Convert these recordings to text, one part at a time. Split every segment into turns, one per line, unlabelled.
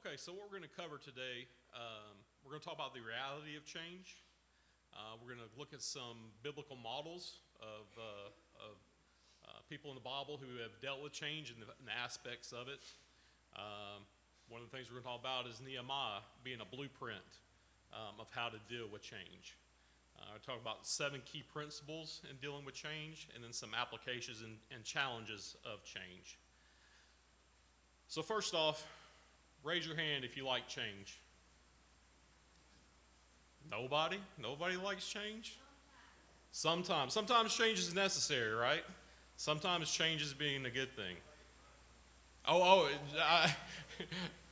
Okay, so what we're going to cover today, we're going to talk about the reality of change. We're going to look at some biblical models of people in the Bible who have dealt with change and the aspects of it. One of the things we're going to talk about is Nehemiah being a blueprint of how to deal with change. We'll talk about 7 key principles in dealing with change, and then some applications and challenges of change. So first off, raise your hand if you like change. Nobody? Nobody likes change? Sometimes. Sometimes change is necessary, right? Sometimes change is being a good thing.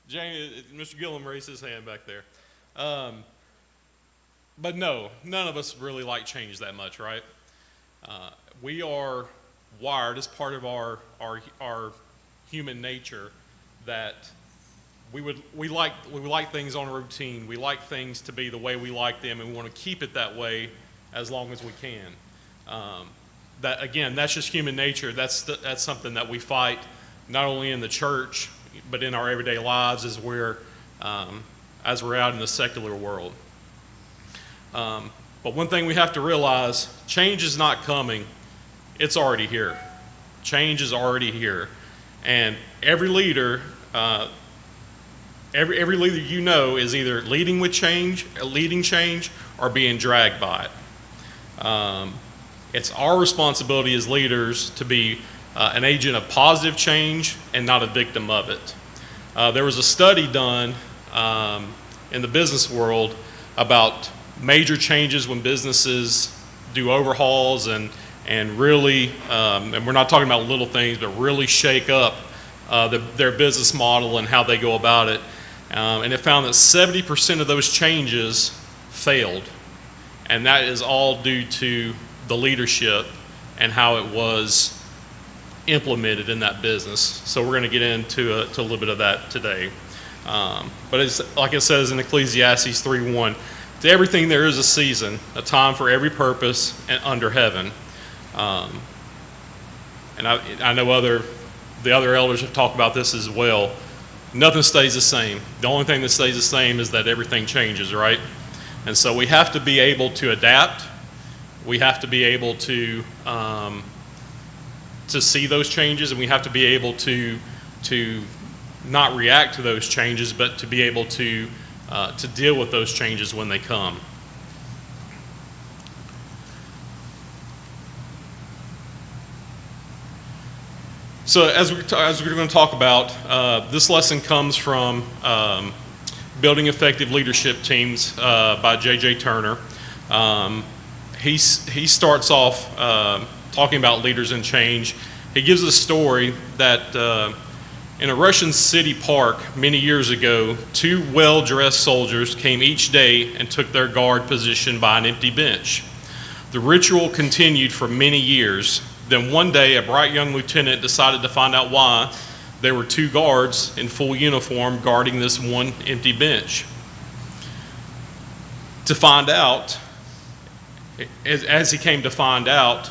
Jamie, Mr. Gillum raised his hand back there. But no, none of us really like change that much, right? We are wired as part of our human nature that we like things on a routine. We like things to be the way we like them, and we want to keep it that way as long as we can. That's just human nature. That's something that we fight not only in the church but in our everyday lives as we're out in the secular world. But one thing we have to realize: change is not coming; it's already here. Change is already here, and every leader. Every leader you know is either leading change, or being dragged by it. It's our responsibility as leaders to be an agent of positive change and not a victim of it. There was a study done in the business world about major changes when businesses do overhauls and really, and we're not talking about little things, but really shake up their business model and how they go about it. And it found that 70% of those changes failed. And that is all due to the leadership and how it was implemented in that business. So we're going to get into a little bit of that today. But it's like it says in Ecclesiastes 3:1, to everything there is a season, a time for every purpose and under heaven. And I know the other elders have talked about this as well. Nothing stays the same. The only thing that stays the same is that everything changes, right? And so we have to be able to adapt. We have to be able to see those changes, and we have to be able to not react to those changes, but to be able to deal with those changes when they come. So as we're going to talk about, this lesson comes from Building Effective Leadership Teams by J.J. Turner. He starts off talking about leaders and change. He gives a story that in a Russian city park many years ago, 2 well-dressed soldiers came each day and took their guard position by an empty bench. The ritual continued for many years. Then one day, a bright young lieutenant decided to find out why there were 2 guards in full uniform guarding this one empty bench. To find out, as he came to find out,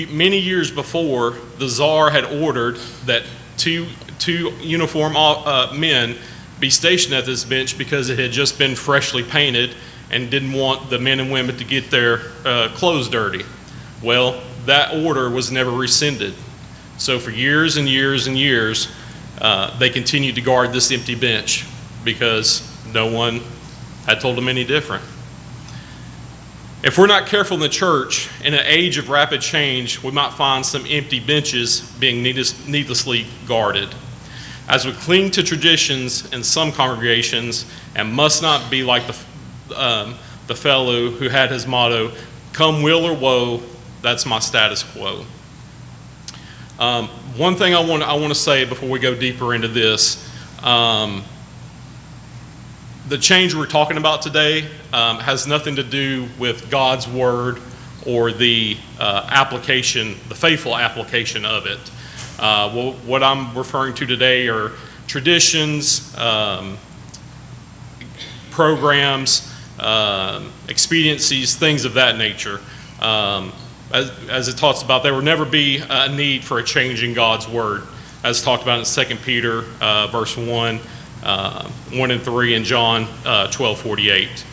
many years before, the Tsar had ordered that two uniform men be stationed at this bench because it had just been freshly painted and didn't want the men and women to get their clothes dirty. Well, that order was never rescinded. So for years and years and years, they continued to guard this empty bench because no one had told them any different. If we're not careful in the church, in an age of rapid change, we might find some empty benches being needlessly guarded. As we cling to traditions in some congregations and must not be like the fellow who had his motto, "Come will or woe, that's my status quo." One thing I want to say before we go deeper into this, the change we're talking about today has nothing to do with God's word or the faithful application of it. What I'm referring to today are traditions, programs, expediencies, things of that nature. As it talks about, there will never be a need for a change in God's word, as talked about in 2 Peter verse 1, 1 and 3 in John 12:48.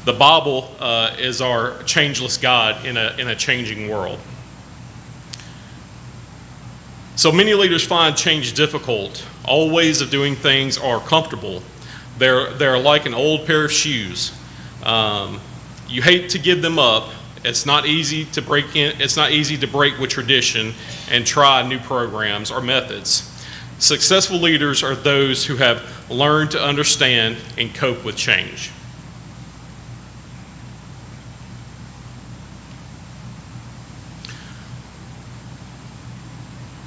The Bible is our changeless God in a changing world. So many leaders find change difficult. Old ways of doing things are comfortable. They're like an old pair of shoes. You hate to give them up. It's not easy to break in. It's not easy to break with tradition and try new programs or methods. Successful leaders are those who have learned to understand and cope with change.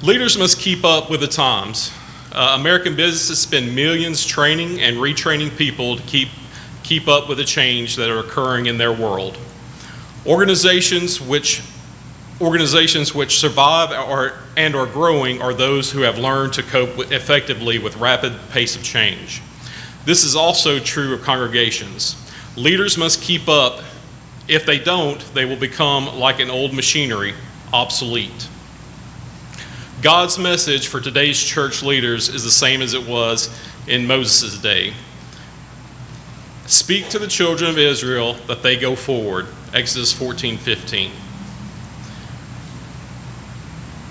Leaders must keep up with the times. American businesses spend millions training and retraining people to keep up with the change that are occurring in their world. Organizations which survive and are growing are those who have learned to cope effectively with rapid pace of change. This is also true of congregations. Leaders must keep up. If they don't, they will become like an old machinery, obsolete. God's message for today's church leaders is the same as it was in Moses' day. Speak to the children of Israel that they go forward. Exodus 14:15.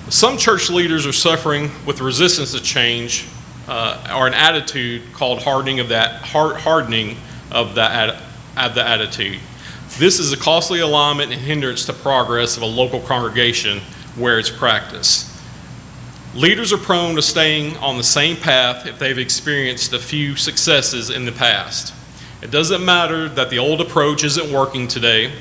Some church leaders are suffering with resistance to change or an attitude called hardening of the attitude. This is a costly alignment and hindrance to progress of a local congregation where it's practiced. Leaders are prone to staying on the same path if they've experienced a few successes in the past. It doesn't matter that the old approach isn't working today.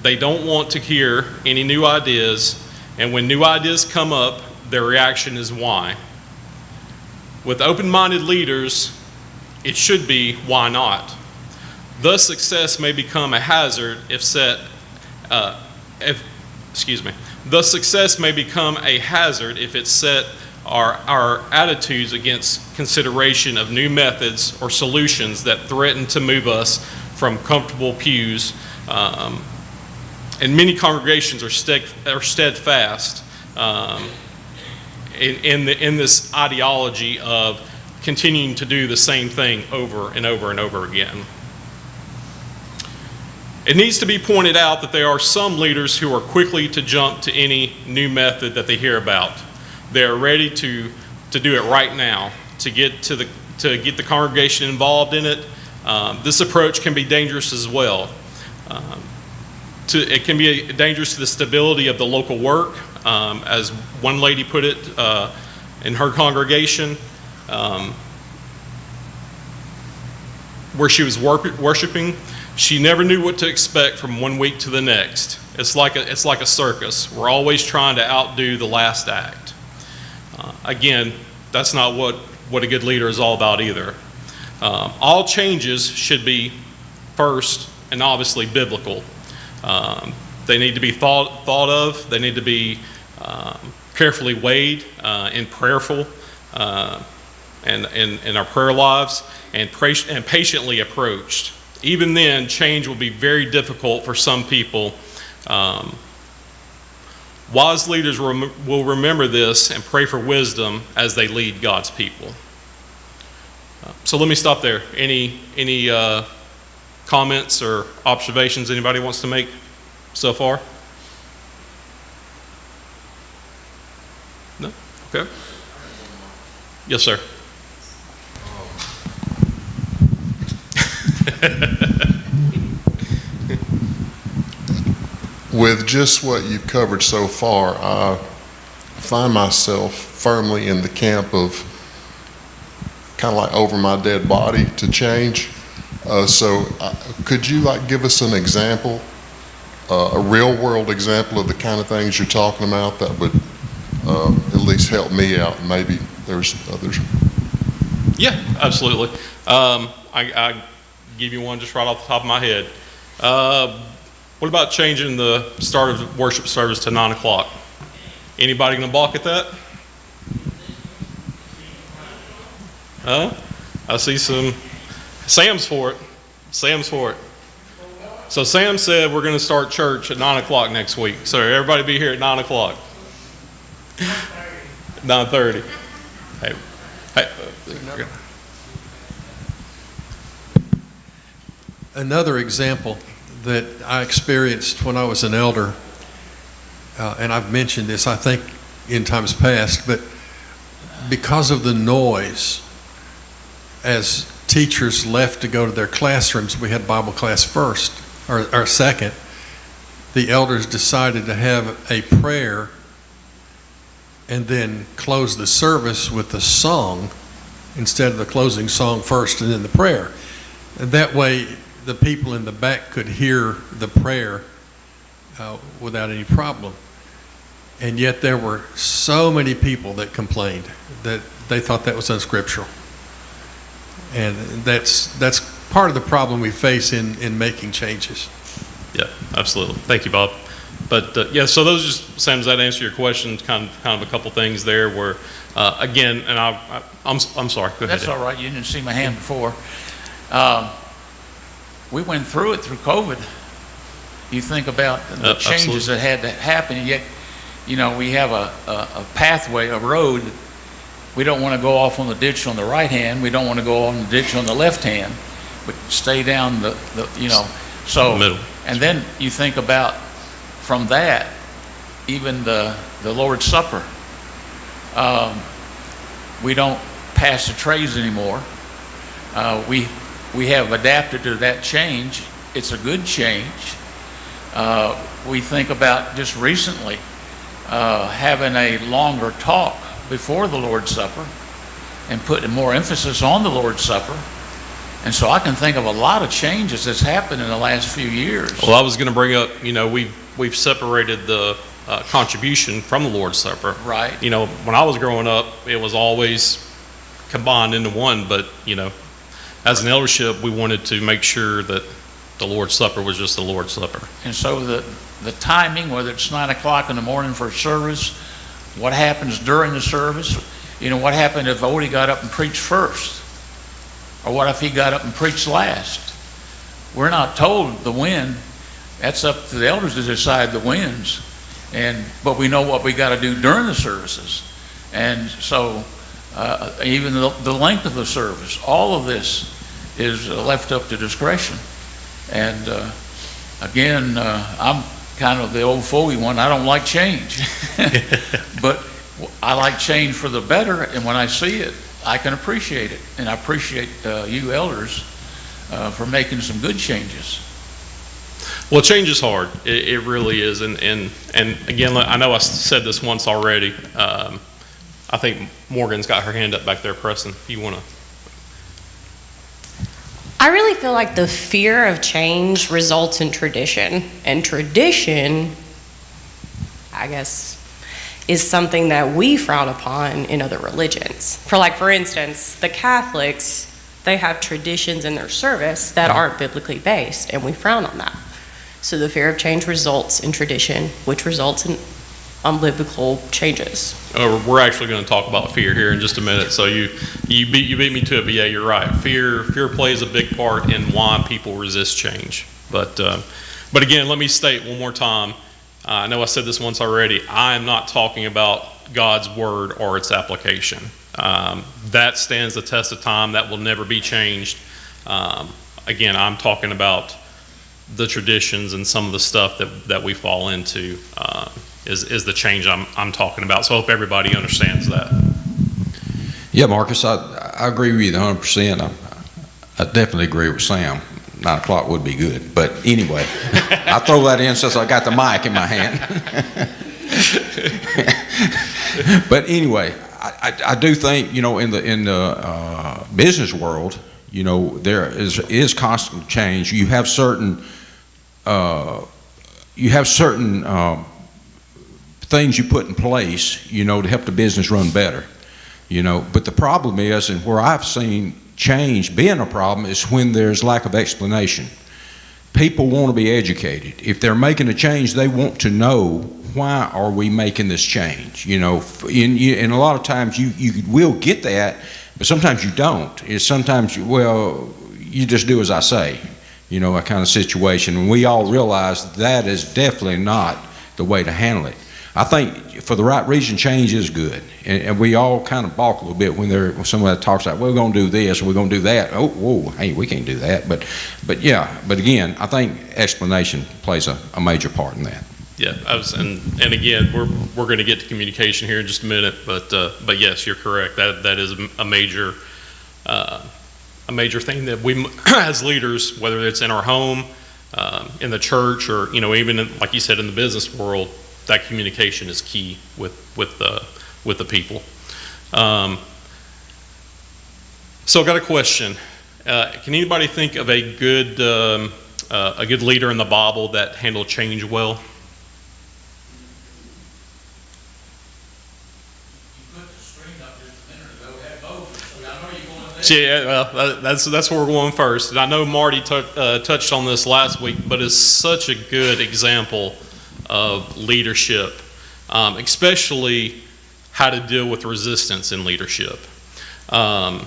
They don't want to hear any new ideas, and when new ideas come up, their reaction is why. With open-minded leaders, it should be why not. Thus, success may become a hazard if set our attitudes against consideration of new methods or solutions that threaten to move us from comfortable pews. And many congregations are steadfast in this ideology of continuing to do the same thing over and over and over again. It needs to be pointed out that there are some leaders who are quickly to jump to any new method that they hear about. They are ready to do it right now, to get the congregation involved in it. This approach can be dangerous as well. It can be dangerous to the stability of the local work, as one lady put it in her congregation, where she was worshiping. She never knew what to expect from one week to the next. It's like a circus. We're always trying to outdo the last act. Again, that's not what a good leader is all about either. All changes should be first and obviously biblical. They need to be thought of. They need to be carefully weighed and prayerful in our prayer lives and patiently approached. Even then, change will be very difficult for some people. Wise leaders will remember this and pray for wisdom as they lead God's people. So let me stop there. Any comments or observations anybody wants to make so far? No? Okay. Yes, sir.
With just what you've covered so far, I find myself firmly in the camp of kind of like over my dead body to change. Could you give us an example, a real world example of the kind of things you're talking about that would at least help me out, and maybe there's others?
Yeah, absolutely. I give you one just right off the top of my head. What about changing the start of the worship service to 9 o'clock? Anybody gonna balk at that? I see some. Sam's for it. So Sam said we're gonna start church at 9 o'clock next week. So everybody be here at 9 o'clock. 9:30.
Another example that I experienced when I was an elder, and I've mentioned this, I think, in times past, but because of the noise, as teachers left to go to their classrooms, we had Bible class first, or second, the elders decided to have a prayer and then close the service with the song instead of the closing song first and then the prayer. And that way, the people in the back could hear the prayer without any problem. And yet there were so many people that complained that they thought that was unscriptural. And that's part of the problem we face in making changes.
Yeah, absolutely. Thank you, Bob. But yeah, so those just, Sam, does that answer your question? Kind of a couple things there where, again, and I'm sorry, go ahead.
That's all right, you didn't see my hand before. We went through it through COVID. You think about the changes that had to happen, and yet, you know, we have a pathway, a road. We don't want to go off on the ditch on the right hand. We don't want to go on the ditch on the left hand, but stay down the you know, so.
Middle.
And then you think about from that, even the Lord's Supper. We don't pass the trays anymore. We have adapted to that change. It's a good change. We think about just recently having a longer talk before the Lord's Supper and putting more emphasis on the Lord's Supper. And so I can think of a lot of changes that's happened in the last few years.
Well, I was going to bring up, you know, we've separated the contribution from the Lord's Supper.
Right.
You know, when I was growing up, it was always combined into one, but, you know, as an eldership, we wanted to make sure that the Lord's Supper was just the Lord's Supper.
And so the timing, whether it's 9 o'clock in the morning for a service, what happens during the service, you know, what happened if Odie got up and preached first? Or what if he got up and preached last? We're not told the when. That's up to the elders to decide the wins. But we know what we got to do during the services. And so even the length of the service, all of this is left up to discretion. And again, I'm kind of the old fogey one. I don't like change. But I like change for the better, and when I see it, I can appreciate it. And I appreciate you elders for making some good changes.
Well, change is hard. It really is. And again, I know I said this once already. I think Morgan's got her hand up back there, Preston, if you want to.
I really feel like the fear of change results in tradition. And tradition, I guess, is something that we frown upon in other religions. For instance, the Catholics, they have traditions in their service that aren't biblically based, and we frown on that. So the fear of change results in tradition, which results in unbiblical changes.
We're actually going to talk about fear here in just a minute. So you beat me to it, but yeah, you're right. Fear plays a big part in why people resist change. But again, let me state one more time. I know I said this once already. I am not talking about God's word or its application. That stands the test of time. That will never be changed. Again, I'm talking about the traditions and some of the stuff that we fall into is the change I'm talking about. So I hope everybody understands that.
Yeah, Marcus, I agree with you 100%. I definitely agree with Sam. 9 o'clock would be good. But anyway, I throw that in since I got the mic in my hand. But anyway, I do think, you know, in the business world, you know, there is constant change. You have certain things you put in place, you know, to help the business run better, you know. But the problem is, and where I've seen change being a problem, is when there's lack of explanation. People want to be educated. If they're making a change, they want to know, why are we making this change? You know, and a lot of times you will get that, but sometimes you don't. It's sometimes, well, you just do as I say, you know, a kind of situation. And we all realize that is definitely not the way to handle it. I think for the right reason, change is good. And we all kind of balk a little bit when somebody talks like, we're going to do this, or we're going to do that. Oh, whoa, hey, we can't do that. But again, I think explanation plays a major part in that.
Yeah, and again, we're going to get to communication here in just a minute, but yes, you're correct. That is a major thing that we as leaders, whether it's in our home, in the church, or even like you said in the business world, that communication is key with the people. So I've got a question. Can anybody think of a good leader in the Bible that handled change well? Yeah, well, that's where we're going first. And I know Marty touched on this last week, but it's such a good example of leadership, especially how to deal with resistance in leadership. God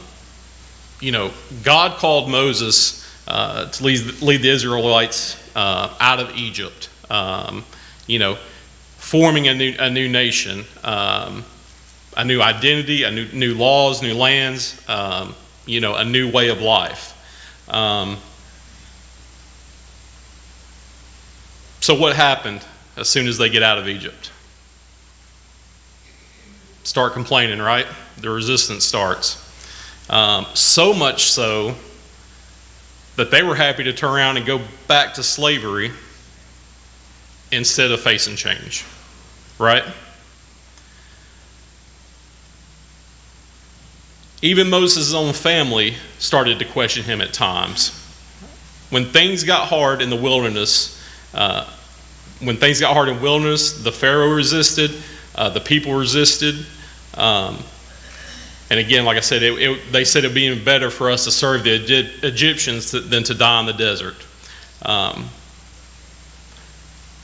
called Moses to lead the Israelites out of Egypt, forming a new nation, a new identity, new laws, new lands, a new way of life. So what happened as soon as they get out of Egypt? Start complaining, right? The resistance starts. So much so that they were happy to turn around and go back to slavery instead of facing change, right? Even Moses' own family started to question him at times. When things got hard in the wilderness, the Pharaoh resisted, the people resisted. And again, like I said, they said it'd be even better for us to serve the Egyptians than to die in the desert.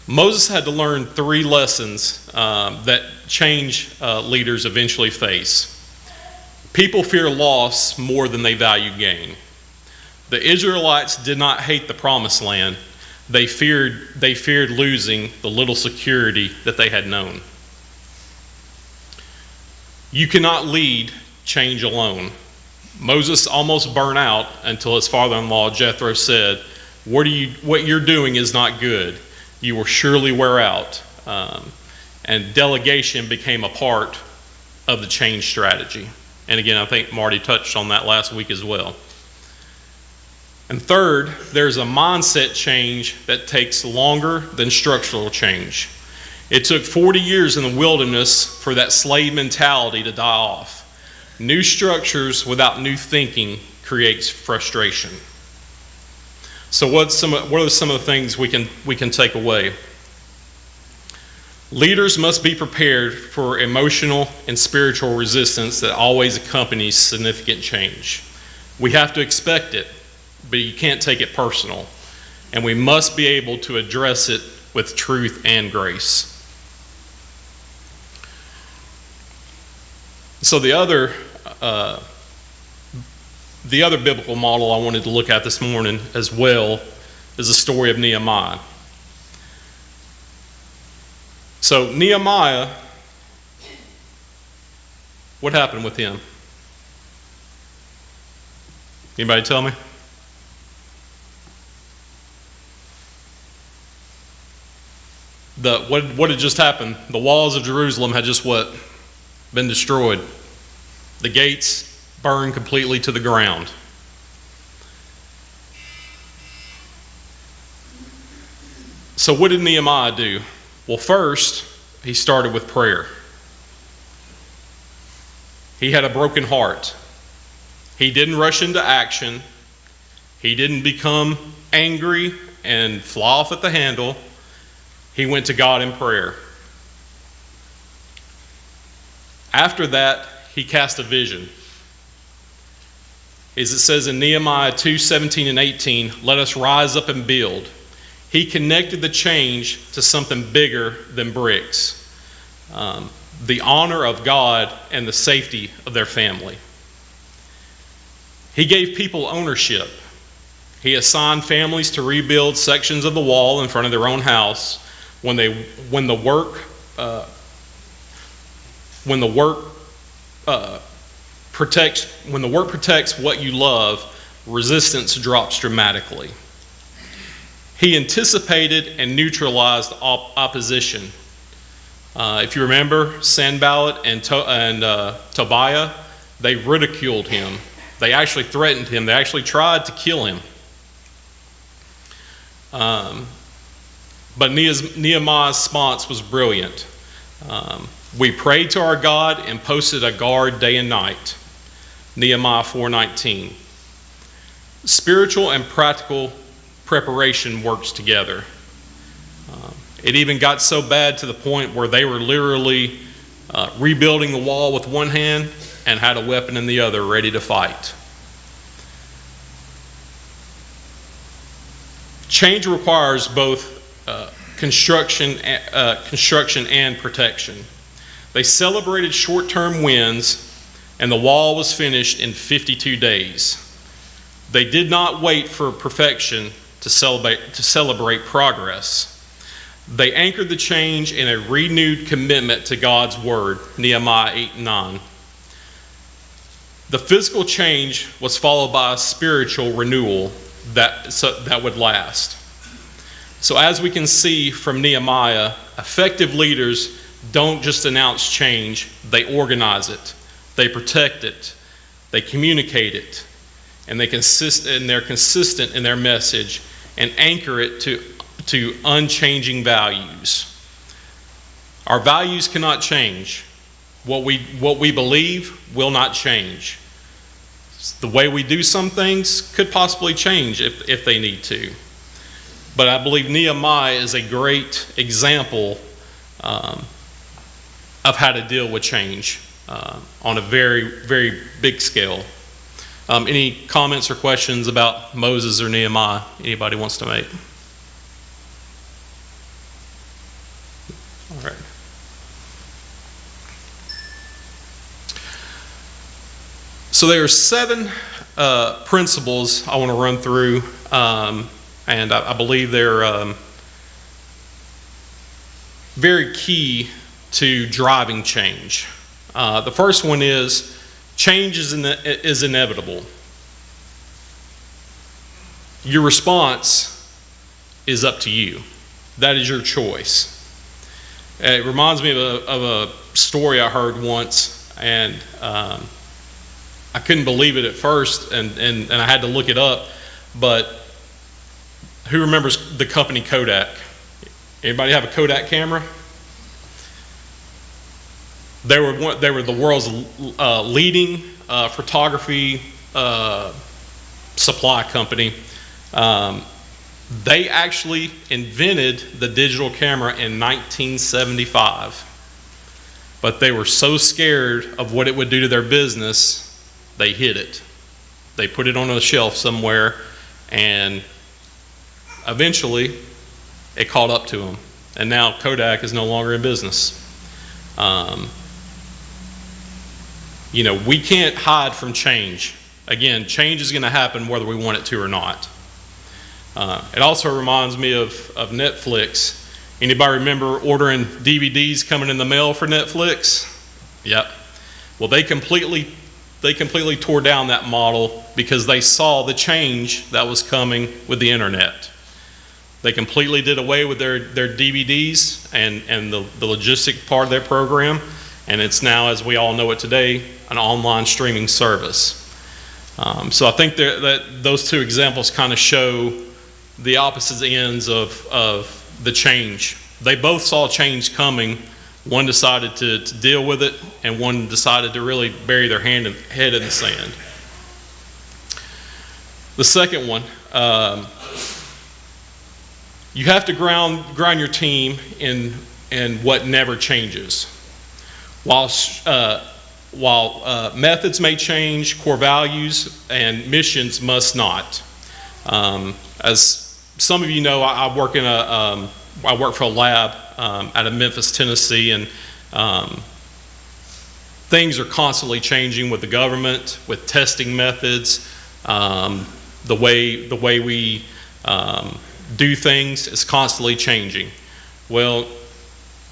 Moses had to learn 3 lessons that change leaders eventually face. People fear loss more than they value gain. The Israelites did not hate the promised land. They feared losing the little security that they had known. You cannot lead change alone. Moses almost burned out until his father-in-law Jethro said, what you're doing is not good. You will surely wear out. And delegation became a part of the change strategy. And again, I think Marty touched on that last week as well. And third, there's a mindset change that takes longer than structural change. It took 40 years in the wilderness for that slave mentality to die off. New structures without new thinking creates frustration. So what are some of the things we can take away? Leaders must be prepared for emotional and spiritual resistance that always accompanies significant change. We have to expect it, but you can't take it personal. And we must be able to address it with truth and grace. So the other biblical model I wanted to look at this morning as well is the story of Nehemiah. So Nehemiah, what happened with him? Anybody tell me? What had just happened? The walls of Jerusalem had just been destroyed. The gates burned completely to the ground. So what did Nehemiah do? Well, first, he started with prayer. He had a broken heart. He didn't rush into action. He didn't become angry and fly off at the handle. He went to God in prayer. After that, he cast a vision. As it says in Nehemiah 2:17 and 18, let us rise up and build. He connected the change to something bigger than bricks, the honor of God and the safety of their family. He gave people ownership. He assigned families to rebuild sections of the wall in front of their own house when the work when the work protects what you love, resistance drops dramatically. He anticipated and neutralized opposition. If you remember, Sanballat and Tobiah, they ridiculed him. They actually threatened him. They actually tried to kill him. But Nehemiah's response was brilliant. We prayed to our God and posted a guard day and night. Nehemiah 4:19. Spiritual and practical preparation works together. It even got so bad to the point where they were literally rebuilding the wall with one hand and had a weapon in the other, ready to fight. Change requires both construction and protection. They celebrated short-term wins, and the wall was finished in 52 days. They did not wait for perfection to celebrate progress. They anchored the change in a renewed commitment to God's word, Nehemiah 8:9. The physical change was followed by a spiritual renewal that would last. So as we can see from Nehemiah, effective leaders don't just announce change, they organize it, they protect it, they communicate it, and they're consistent in their message and anchor it to unchanging values. Our values cannot change. What we believe will not change. The way we do some things could possibly change if they need to. But I believe Nehemiah is a great example of how to deal with change on a very, very big scale. Any comments or questions about Moses or Nehemiah anybody wants to make? All right. So there are 7 principles I want to run through, and I believe they're very key to driving change. The first one is change is inevitable. Your response is up to you. That is your choice. It reminds me of a story I heard once, and I couldn't believe it at first, and I had to look it up. But who remembers the company Kodak? Anybody have a Kodak camera? They were the world's leading photography supply company. They actually invented the digital camera in 1975. But they were so scared of what it would do to their business, they hid it. They put it on a shelf somewhere, and eventually it caught up to them. And now Kodak is no longer in business. We can't hide from change. Again, change is going to happen whether we want it to or not. It also reminds me of Netflix. Anybody remember ordering DVDs coming in the mail for Netflix? Yep. Well, they completely tore down that model because they saw the change that was coming with the internet. They completely did away with their DVDs and the logistic part of their program, and it's now, as we all know it today, an online streaming service. So I think that those 2 examples kind of show the opposite ends of the change. They both saw change coming. One decided to deal with it, and one decided to really bury their head in the sand. The second one, you have to ground your team in what never changes. While methods may change, core values and missions must not. As some of you know, I work for a lab out of Memphis, Tennessee, and things are constantly changing with the government, with testing methods, the way we do things is constantly changing. Well,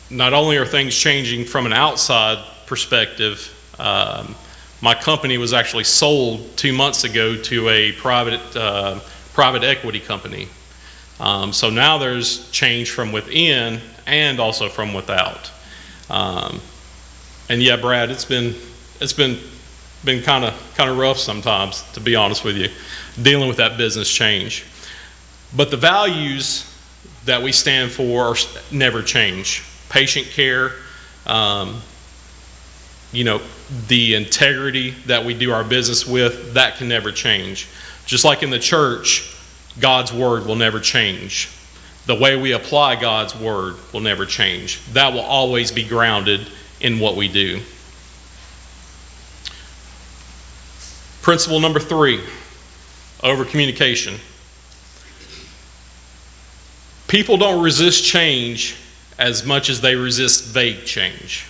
not only are things changing from an outside perspective, my company was actually sold 2 months ago to a private equity company. So now there's change from within and also from without. And yeah, Brad, it's been kind of rough sometimes, to be honest with you, dealing with that business change. But the values that we stand for never change. Patient care, the integrity that we do our business with, that can never change. Just like in the church, God's word will never change. The way we apply God's word will never change. That will always be grounded in what we do. Principle number 3, over communication. People don't resist change as much as they resist vague change.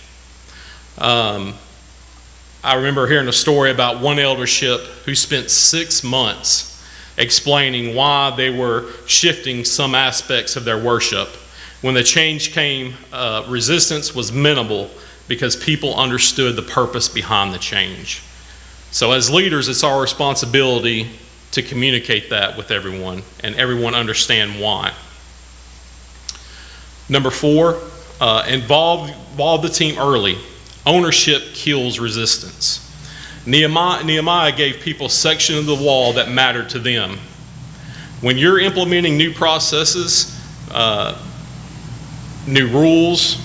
I remember hearing a story about one eldership who spent 6 months explaining why they were shifting some aspects of their worship. When the change came, resistance was minimal because people understood the purpose behind the change. So as leaders, it's our responsibility to communicate that with everyone and everyone understand why. Number 4, involve the team early. Ownership kills resistance. Nehemiah gave people a section of the wall that mattered to them. When you're implementing new processes, new rules,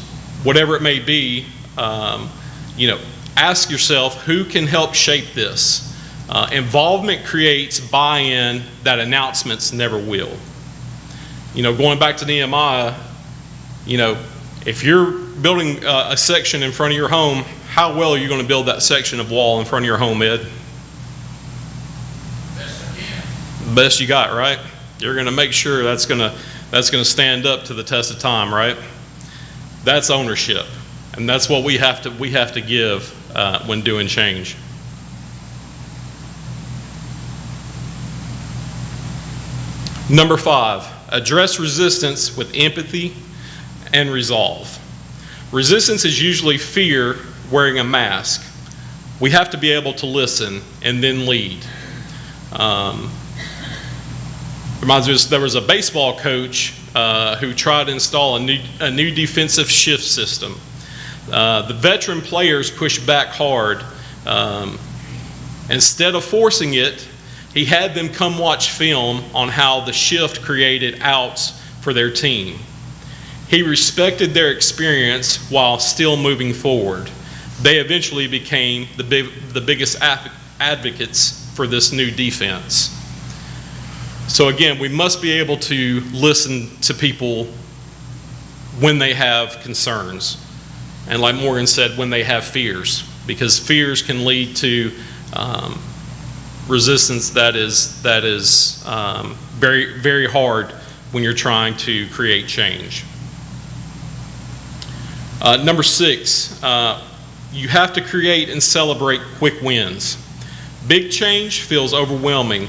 whatever it may be, ask yourself, who can help shape this? Involvement creates buy-in that announcements never will. Going back to Nehemiah, if you're building a section in front of your home, how well are you going to build that section of wall in front of your home, Ed? Best you got, right? You're going to make sure that's going to stand up to the test of time, right? That's ownership, and that's what we have to give when doing change. Number 5, address resistance with empathy and resolve. Resistance is usually fear wearing a mask. We have to be able to listen and then lead. Reminds me, there was a baseball coach who tried to install a new defensive shift system. The veteran players pushed back hard. Instead of forcing it, he had them come watch film on how the shift created outs for their team. He respected their experience while still moving forward. They eventually became the biggest advocates for this new defense. So again, we must be able to listen to people when they have concerns. And like Morgan said, when they have fears, because fears can lead to resistance that is very, very hard when you're trying to create change. Number 6, you have to create and celebrate quick wins. Big change feels overwhelming.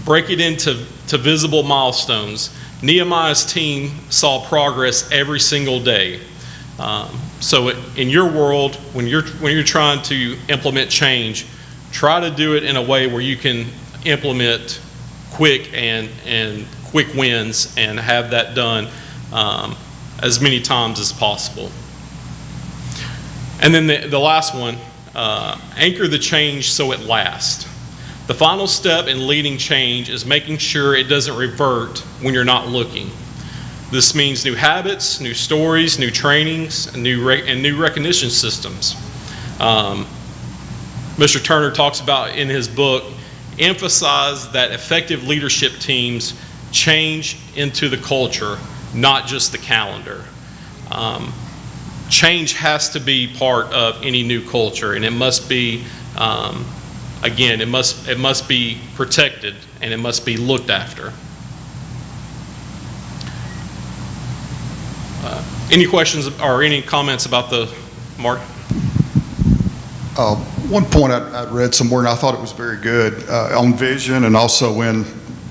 Break it into visible milestones. Nehemiah's team saw progress every single day. So in your world, when you're trying to implement change, try to do it in a way where you can implement quick and quick wins and have that done as many times as possible. And then the last one, anchor the change so it lasts. The final step in leading change is making sure it doesn't revert when you're not looking. This means new habits, new stories, new trainings, and new recognition systems. Mr. Turner talks about in his book, emphasize that effective leadership teams change into the culture, not just the calendar. Change has to be part of any new culture, and it must be, again, it must be protected and it must be looked after. Any questions or any comments about the Mark?
One point I read somewhere, and I thought it was very good, on vision and also in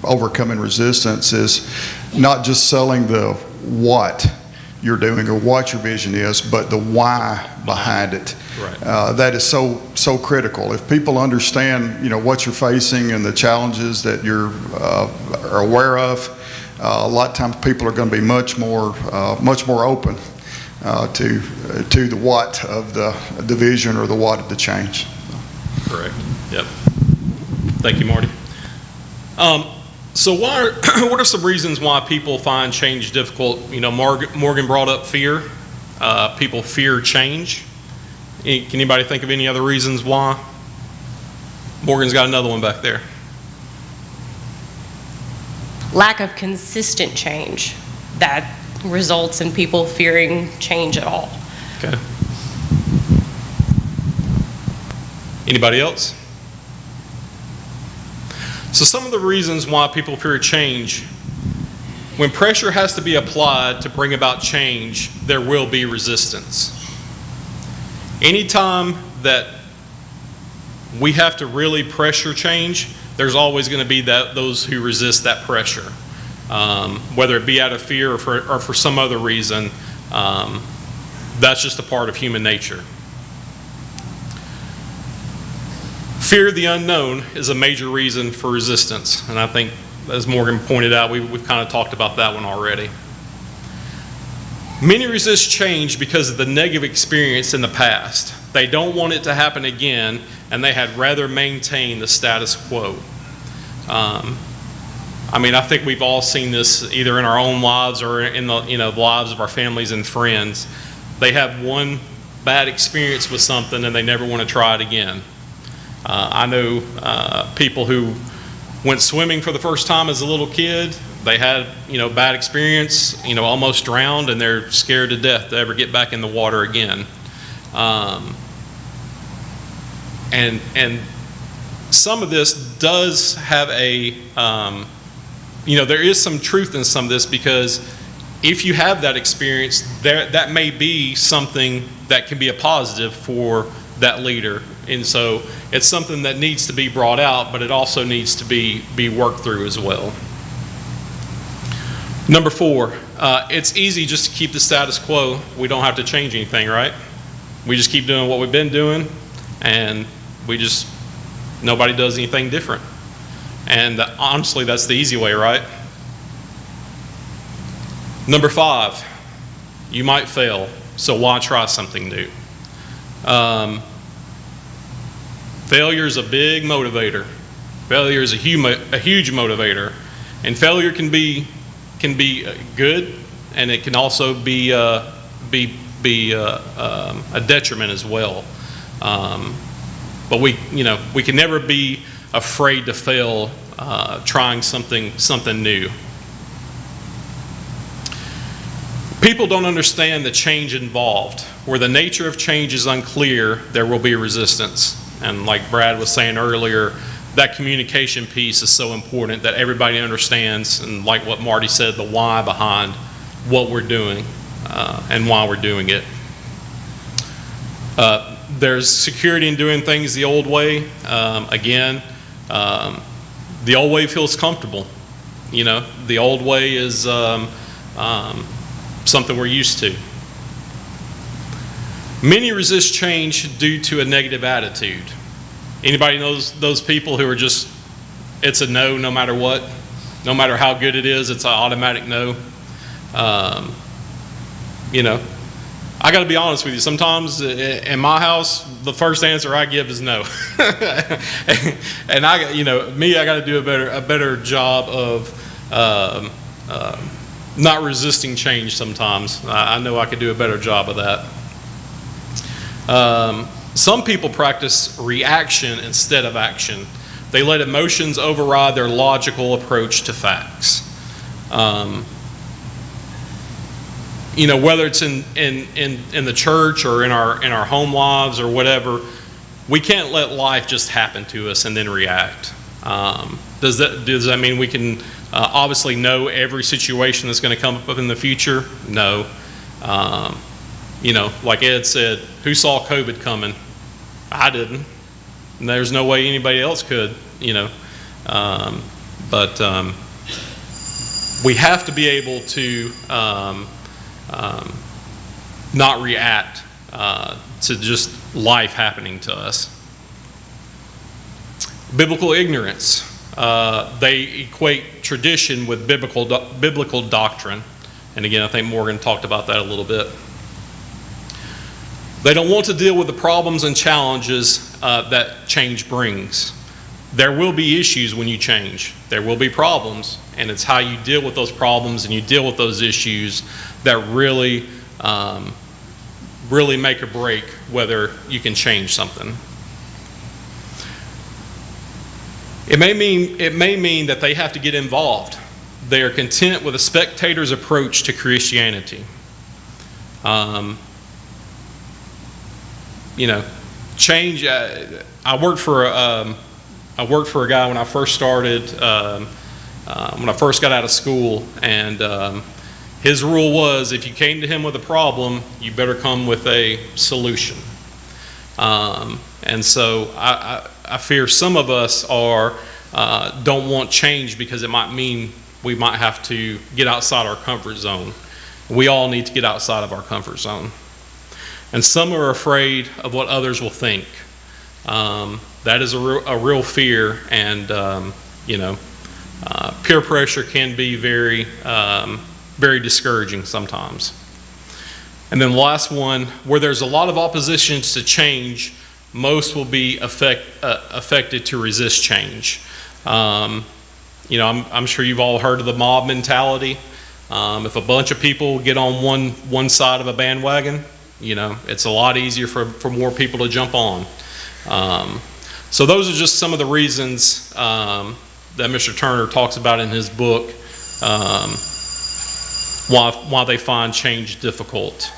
overcoming resistance, is not just selling the what. you're doing or what your vision is, but the why behind it.
Right.
That is so critical. If people understand, what you're facing and the challenges that you're are aware of, a lot of times people are going to be much more open to the what of the vision or the what of the change.
Correct. Yep. Thank you, Marty. So what are some reasons why people find change difficult? Morgan brought up fear. People fear change. Can anybody think of any other reasons why? Morgan's got another one back there.
Lack of consistent change that results in people fearing change at all.
Okay. Anybody else? So some of the reasons why people fear change: when pressure has to be applied to bring about change, there will be resistance. Anytime that we have to really pressure change, there's always going to be those who resist that pressure, whether it be out of fear or for some other reason. That's just a part of human nature. Fear of the unknown is a major reason for resistance, and I think, as Morgan pointed out, we've kind of talked about that one already. Many resist change because of the negative experience in the past. They don't want it to happen again, and they had rather maintain the status quo. I think we've all seen this either in our own lives or in the the lives of our families and friends. They have one bad experience with something and they never want to try it again. I know people who went swimming for the first time as a little kid. They had, bad experience, almost drowned, and they're scared to death to ever get back in the water again. And some of this does have a, there is some truth in some of this, because if you have that experience, that may be something that can be a positive for that leader. And so it's something that needs to be brought out, but it also needs to be worked through as well. Number 4, it's easy just to keep the status quo. We don't have to change anything, right? We just keep doing what we've been doing, and nobody does anything different. And honestly, that's the easy way, right? Number 5, you might fail, so why try something new? Failure is a big motivator. Failure is a huge motivator, and failure can be good, and it can also be a detriment as well. But we can never be afraid to fail trying something new. People don't understand the change involved. Where the nature of change is unclear, there will be resistance. And like Brad was saying earlier, that communication piece is so important, that everybody understands, and like what Marty said, the why behind what we're doing and why we're doing it. There's security in doing things the old way. The old way feels comfortable. The old way is something we're used to. Many resist change due to a negative attitude. Anybody knows those people who are just, it's a no, no matter what? No matter how good it is, it's an automatic no. I got to be honest with you. Sometimes in my house, the first answer I give is no. And I got to do a better job of not resisting change sometimes. I know I could do a better job of that. Some people practice reaction instead of action. They let emotions override their logical approach to facts. Whether it's in the church or in our home lives or whatever, we can't let life just happen to us and then react. Does that mean we can obviously know every situation that's going to come up in the future? No. Like Ed said, who saw COVID coming? I didn't. And there's no way anybody else could, But we have to be able to not react to just life happening to us. Biblical ignorance. They equate tradition with biblical doctrine. And again, I think Morgan talked about that a little bit. They don't want to deal with the problems and challenges that change brings. There will be issues when you change. There will be problems, and it's how you deal with those problems and you deal with those issues that really, really make or break whether you can change something. It may mean that they have to get involved. They are content with a spectator's approach to Christianity. Change. I worked for a guy when I first started. When I first got out of school, and his rule was, if you came to him with a problem, you better come with a solution. And so I fear some of us don't want change because it might mean we might have to get outside our comfort zone. We all need to get outside of our comfort zone. And some are afraid of what others will think. That is a real fear, and peer pressure can be very, very discouraging sometimes. And then the last one, where there's a lot of opposition to change, most will be affected to resist change. I'm sure you've all heard of the mob mentality. If a bunch of people get on one side of a bandwagon, it's a lot easier for more people to jump on. So those are just some of the reasons that Mr. Turner talks about in his book, why they find change difficult.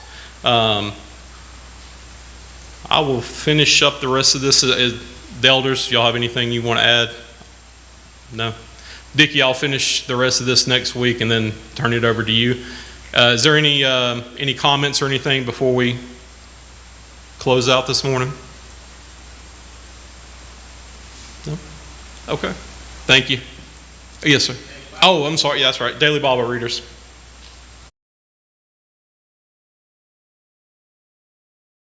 I will finish up the rest of this. The elders, y'all have anything you want to add? No? Dickie, I'll finish the rest of this next week and then turn it over to you. Is there any comments or anything before we close out this morning? No? Okay. Thank you. Yes, sir. Oh, I'm sorry. Yeah, that's right. Daily Bible Readers.